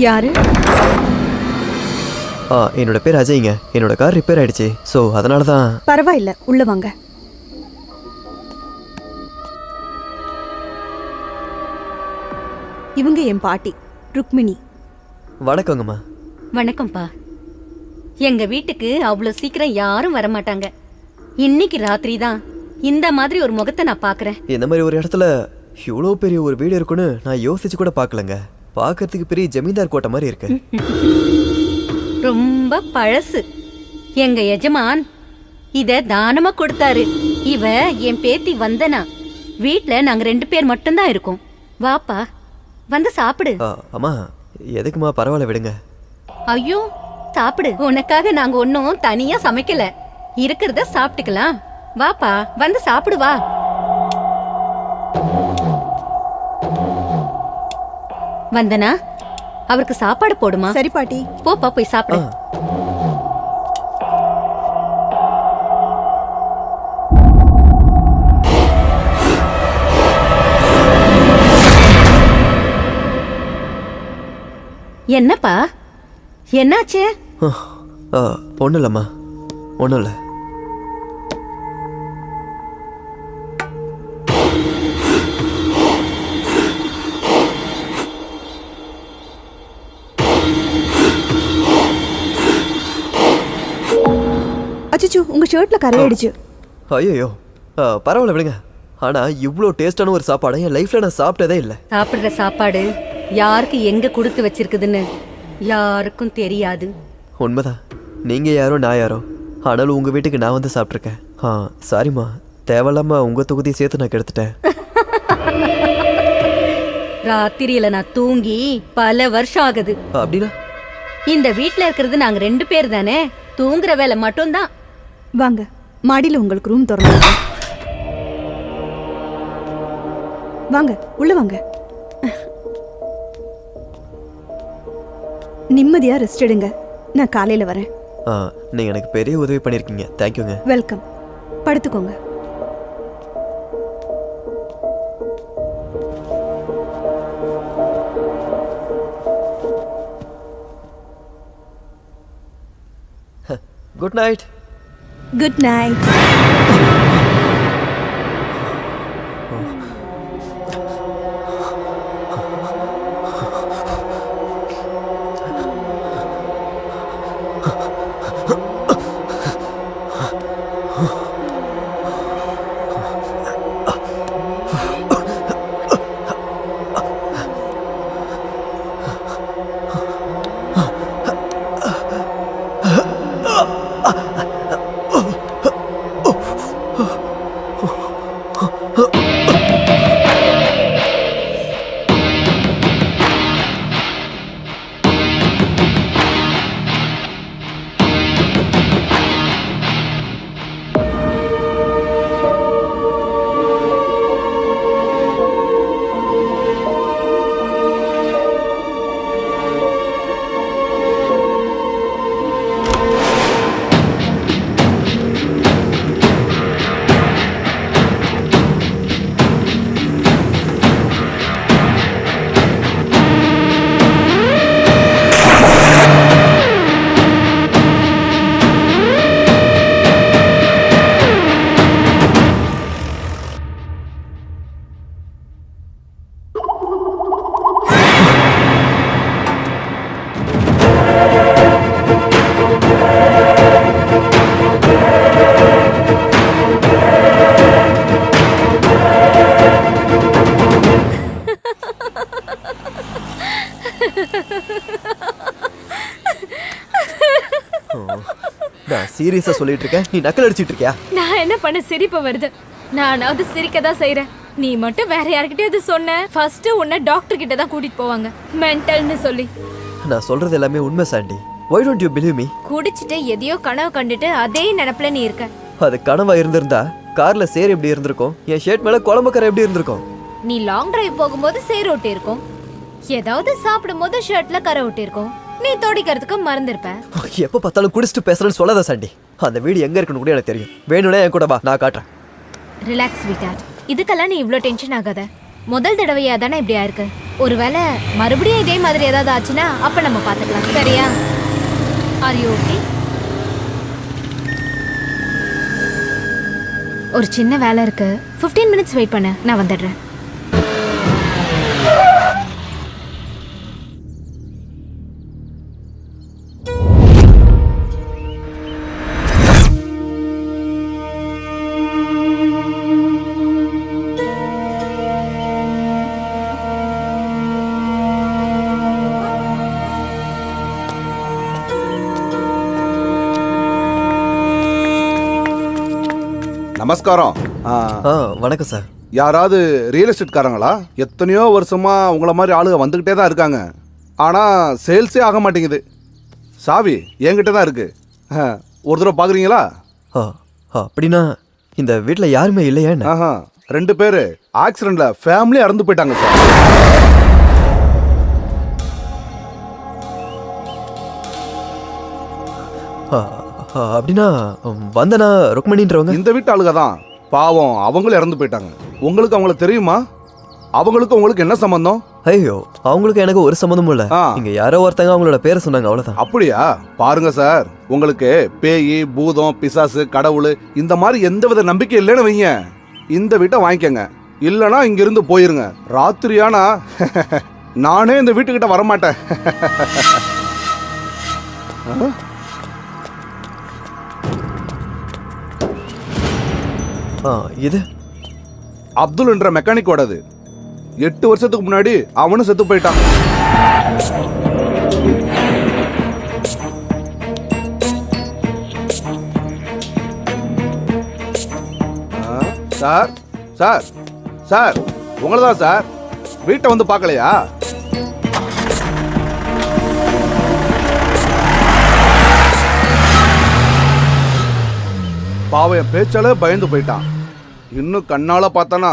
யாரு? என்னோட பேர் அஜய்ங்க. என்னோட கார் ரிப்பேர் ஆயிடுச்சு. ஸோ அதனால தான். பரவாயில்ல, உள்ள வாங்க. இவங்க என் பாட்டி ருக்மிணி. வணக்கங்கம்மா. வணக்கம்ப்பா. எங்க வீட்டுக்கு அவ்வளோ சீக்கிரம் யாரும் வரமாட்டாங்க. இன்னைக்கு ராத்திரி தான் இந்த மாதிரி ஒரு முகத்தை நான் பார்க்குறேன். இந்த மாதிரி ஒரு இடத்துல இவ்வளோ பெரிய ஒரு வீடு இருக்குன்னு நான் யோசிச்சு கூட பார்க்கலங்க. பார்க்கறதுக்கு பெரிய ஜமீன்தார் கோட்டை மாதிரி இருக்கு. ரொம்ப பழசு. எங்க எஜமான் இத தானமா கொடுத்தாரு. இவ என் பேத்தி வந்தனா. வீட்ல நாங்க 2 பேர் மட்டும்தான் இருக்கோம். வாப்பா, வந்து சாப்பிடு. அம்மா எதுக்குமா, பரவாயில்ல விடுங்க. ஐயோ, சாப்பிடு. உனக்காக நாங்க ஒன்னும் தனியா சமைக்கல. இருக்கிறத சாப்பிட்டுக்கலாம். வாப்பா, வந்து சாப்பிடு வா. வந்தனா, அவருக்கு சாப்பாடு போடுமா? சரி பாட்டி. போப்பா, போய் சாப்பிடு. என்னப்பா, என்னாச்சு? ஒன்றும் இல்லைம்மா, ஒன்றும் இல்லை. அச்சோ, உங்க ஷர்ட்ல கரையாயிடுச்சு. ஐயோ, பரவாயில்ல விடுங்க. ஆனா இவ்வளோ டேஸ்டான ஒரு சாப்பாடு என் லைஃப்ல நான் சாப்பிட்டதே இல்லை. சாப்பிடுற சாப்பாடு யாருக்கு எங்க கொடுத்து வச்சிருக்குதுன்னு யாருக்கும் தெரியாது. உண்மைதான். நீங்க யாரோ நான் யாரோ, ஆனாலும் உங்க வீட்டுக்கு நான் வந்து சாப்பிட்ருக்கேன். சாரிம்மா, தேவையில்லாம உங்க தொகுதியை சேர்த்து நான் கெடுத்துட்டேன். ராத்திரியில நான் தூங்கி பல வருஷம் ஆகுது. அப்படின்னா இந்த வீட்ல இருக்கிறது நாங்க 2 பேர் தானே. தூங்குற வேலை மட்டும்தான். வாங்க, மாடியில உங்களுக்கு ரூம் திறந்து. வாங்க, உள்ள வாங்க. நிம்மதியா ரெஸ்ட் எடுங்க. நான் காலையில வரேன். நீங்க எனக்கு பெரிய உதவி பண்ணிருக்கீங்க. தேங்க்யூங்க. வெல்கம். படுத்துக்கோங்க. Good night. Good night. நான் சீரியஸா சொல்லிட்டு இருக்கேன், நீ நக்கல் அடிச்சிட்டு இருக்கியா? நான் என்ன பண்ண, சிரிப்பு வருது. நானாவது சிரிக்க தான் செய்யறேன். நீ மட்டும் வேற யார்கிட்டயாவது சொன்ன, ஃபர்ஸ்ட் உன்னை டாக்டர் கிட்ட தான் கூட்டிட்டு போவாங்க, மென்டல்னு சொல்லி. நான் சொல்றது எல்லாமே உண்மை Chandy. Why don't you believe me? குடிச்சிட்டு எதையோ கனவு கண்டுட்டு அதே நினைப்புல நீ இருக்க. அது கனவா இருந்திருந்தா கார்ல சேர் எப்படி இருந்திருக்கும், என் ஷர்ட் மேல குழம்புக்கரை எப்படி இருந்திருக்கும்? நீ லாங் டிரைவ் போகும்போது சேர் ஒட்டி இருக்கும், ஏதாவது சாப்பிடும் போது ஷர்ட்ல கரை ஒட்டி இருக்கும், நீ தோடிக்கிறதுக்கு மறந்துருப்ப. எப்ப பார்த்தாலும் குடிச்சிட்டு பேசுறேன்னு சொல்லாத சாண்டி. அந்த வீடு எங்க இருக்குன்னு கூட எனக்கு தெரியும். வேணும்னா என் கூட வா, நான் காட்டுறேன். Relax sweetheart. இதுக்கெல்லாம் நீ இவ்ளோ டென்ஷன் ஆகாத. முதல் தடவையா தானே இப்படி ஆயிருக்கு. ஒருவேளை மறுபடியும் இதே மாதிரி ஏதாவது ஆச்சுன்னா அப்ப நம்ம பாத்துக்கலாம். சரியா? Are you okay? ஒரு சின்ன வேலை இருக்கு. 15 மினிட்ஸ் வெயிட் பண்ண, நான் வந்துடுறேன். நமஸ்காரம். வணக்கம் சார். யாராவது ரியல் எஸ்டேட்காரங்களா? எத்தனையோ வருஷமா உங்கள மாதிரி ஆளுங்க வந்துக்கிட்டே தான் இருக்காங்க. ஆனால் சேல்ஸே ஆக மாட்டேங்குது. சாவி என்கிட்ட தான் இருக்கு. ஒரு தடவை பார்க்குறீங்களா? அப்படின்னா இந்த வீட்டில் யாருமே இல்லையா? ஆஹா, 2 பேர் ஆக்சிடென்ட்ல ஃபேமிலி இறந்து போயிட்டாங்க சார். அப்படின்னா வந்தனா ருக்மணின்றவங்க இந்த வீட்டு ஆளுங்க தான். பாவம், அவங்களும் இறந்து போயிட்டாங்க. உங்களுக்கு அவங்கள தெரியுமா? அவங்களுக்கு உங்களுக்கு என்ன சம்பந்தம்? ஐயோ, அவங்களுக்கு எனக்கு ஒரு சம்மந்தமும் இல்லை. இங்க யாரோ ஒருத்தங்க அவங்களோட பேரை சொன்னாங்க, அவ்வளவுதான். அப்படியா? பாருங்க சார், உங்களுக்கு பேய், பூதம், பிசாசு, கடவுள் இந்த மாதிரி எந்தவித நம்பிக்கை இல்லைன்னு வைங்க, இந்த வீட்டை வாங்கிக்கங்க. இல்லைன்னா இங்கிருந்து போயிருங்க. ராத்திரியானா நானே இந்த வீட்டுக்கிட்ட வரமாட்டேன். இது அப்துல் என்ற மெக்கானிக்கோடது. 8 வருஷத்துக்கு முன்னாடி அவனும் செத்து போயிட்டான். சார் சார் சார், உங்களதான் சார். வீட்டை வந்து பார்க்கலையா? பாவம், என் பேச்சால பயந்து போயிட்டான். இன்னும் கண்ணால பார்த்தானா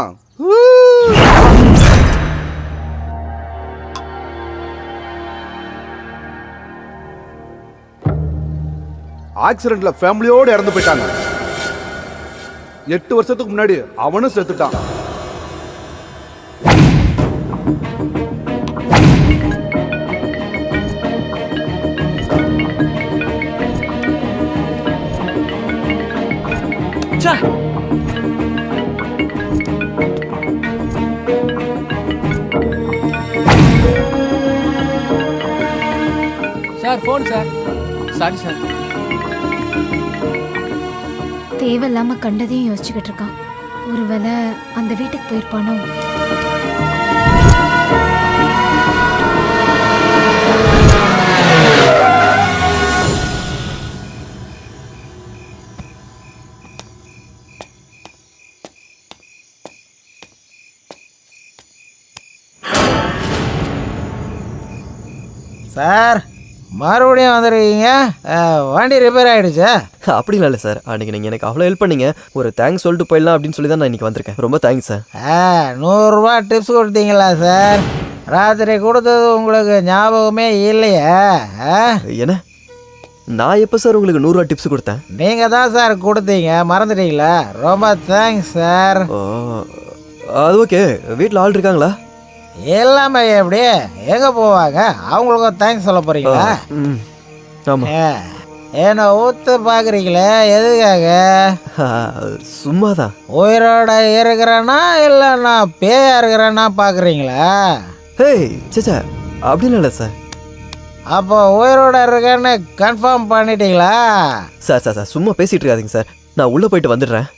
ஆக்சிடென்ட்ல ஃபேமிலியோட இறந்து போயிட்டாங்க. 8 வருஷத்துக்கு முன்னாடி அவனும் செத்துட்டான். Sir phone sir. Sorry sir. தேவையில்லாம கண்டதையும் யோசிச்சுக்கிட்டு இருக்கான். ஒருவேளை அந்த வீட்டுக்கு போயிருப்பானோ? சார், மறுபடியும் வந்துருக்கீங்க? வண்டி ரிப்பேர் ஆகிடுச்சா? அப்படிலாம் இல்லை சார். அன்றைக்கி நீங்கள் எனக்கு அவ்வளோ ஹெல்ப் பண்ணீங்க. ஒரு தேங்க்ஸ் சொல்லிட்டு போயிடலாம் அப்படின்னு சொல்லி தான் நான் இன்றைக்கி வந்திருக்கேன். ரொம்ப தேங்க்ஸ் சார். 100 ரூபா டிப்ஸ் கொடுத்தீங்களா சார்? ராத்திரி கொடுத்தது உங்களுக்கு ஞாபகமே இல்லையா? என்ன, நான் எப்போ சார் உங்களுக்கு 100 ரூபா டிப்ஸ் கொடுத்தேன்? நீங்கள் தான் சார் கொடுத்தீங்க, மறந்துட்டீங்களா? ரொம்ப தேங்க்ஸ் சார். ஓ, அது ஓகே. வீட்டில் ஆள் இருக்காங்களா? எல்லாமே எப்படி எங்கே போவாங்க? அவங்களுக்கும் தேங்க்ஸ் சொல்ல போகிறீங்களா? ஆமாம். என்ன ஊத்து பார்க்குறீங்களே, எதுக்காக? சும்மா தான். உயிரோட இருக்கிறேன்னா இல்லை நான் பேயா இருக்கிறேன்னா பார்க்குறீங்களா? ஹேய் சேச்சா, அப்படின்னு இல்லை சார். அப்போ உயிரோட இருக்கேன்னு கன்ஃபார்ம் பண்ணிட்டீங்களா? சார் சார் சார், சும்மா பேசிகிட்டு இருக்காதீங்க சார். நான் உள்ளே போயிட்டு வந்துடுறேன்.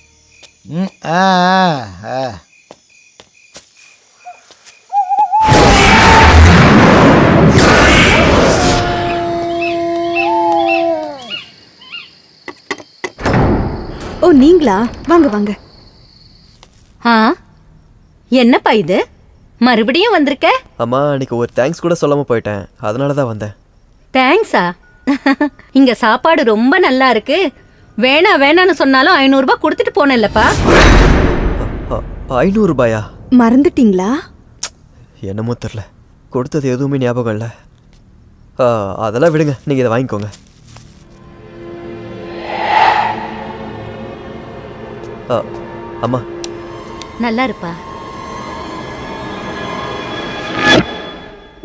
ஓ, நீங்களா? வாங்க வாங்க. என்னப்பா இது, மறுபடியும் வந்திருக்க? அம்மா, அன்னைக்கு ஒரு தேங்க்ஸ் கூட சொல்லாமல் போயிட்டேன், அதனால தான் வந்தேன். தேங்க்ஸா? இங்க சாப்பாடு ரொம்ப நல்லா இருக்கு. வேணான்னு சொன்னாலும் 500 ரூபாய் கொடுத்துட்டு போனேன்லப்பா. 500 ரூபாயா? மறந்துட்டீங்களா? என்னமோ தெரில, கொடுத்தது எதுவுமே ஞாபகம் இல்லை. அதெல்லாம் விடுங்க, நீங்கள் இதை வாங்கிக்கோங்க. அம்மா, நல்லா இருப்பா.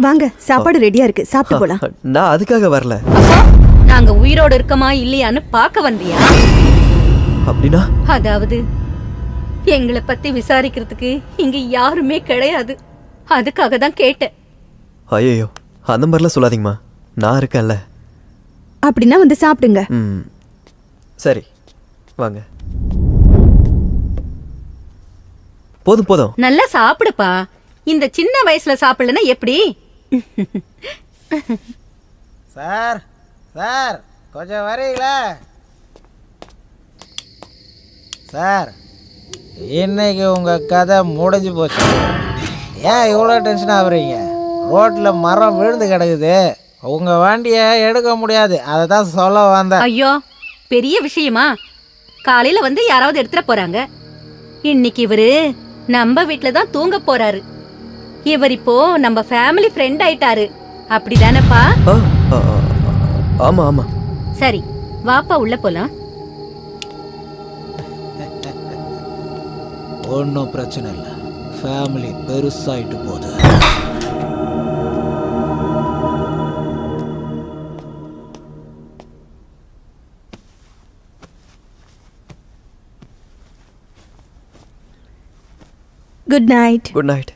வாங்க சாப்பாடு ரெடியா இருக்கு சாப்பிட்டு போலாம் நான் அதுக்காக வரல. அப்போ நாங்க உயிரோடு இருக்கமா இல்லையான்னு பார்க்க வந்தியா? அப்படின்னா அதாவது எங்களை பத்தி விசாரிக்கிறதுக்கு இங்க யாருமே கிடையாது. அதுக்காக தான் கேட்டேன். ஐயோ அந்த மாதிரிலாம் சொல்லாதீங்கம்மா, நான் இருக்கேன்ல. அப்படின்னா வந்து சாப்பிடுங்க. ம் சரி வாங்க. போதும் போதும். நல்லா சாப்பிடுப்பா. இந்த சின்ன வயசுல சாப்பிடலன்னா எப்படி? சார் சார் கொஞ்சம் வரீங்களா சார்? இன்னைக்கு உங்கள் கதை முடிஞ்சு போச்சு. ஏன் இவ்வளோ டென்ஷன் ஆகுறீங்க? ரோட்டில் மரம் விழுந்து கிடக்குது, உங்கள் வண்டியை எடுக்க முடியாது, அதை தான் சொல்ல வந்தேன். ஐயோ பெரிய விஷயமா? காலையில வந்து யாராவது எடுத்துட போறாங்க. இன்னைக்கு இவரு நம்ம வீட்ல தான் தூங்க போறாரு. இவர் இப்போ நம்ம ஃபேமிலி ஃப்ரெண்ட் ஆயிட்டாரு. அப்படிதானப்பா? ஆ, ஆ, ஆ, ஆமா ஆமா. சரி வாப்பா உள்ள போலாம். ஒன்றும் பிரச்சனை இல்லை, ஃபேமிலி பெருசாயிட்டு போகுது. Good night. Good night.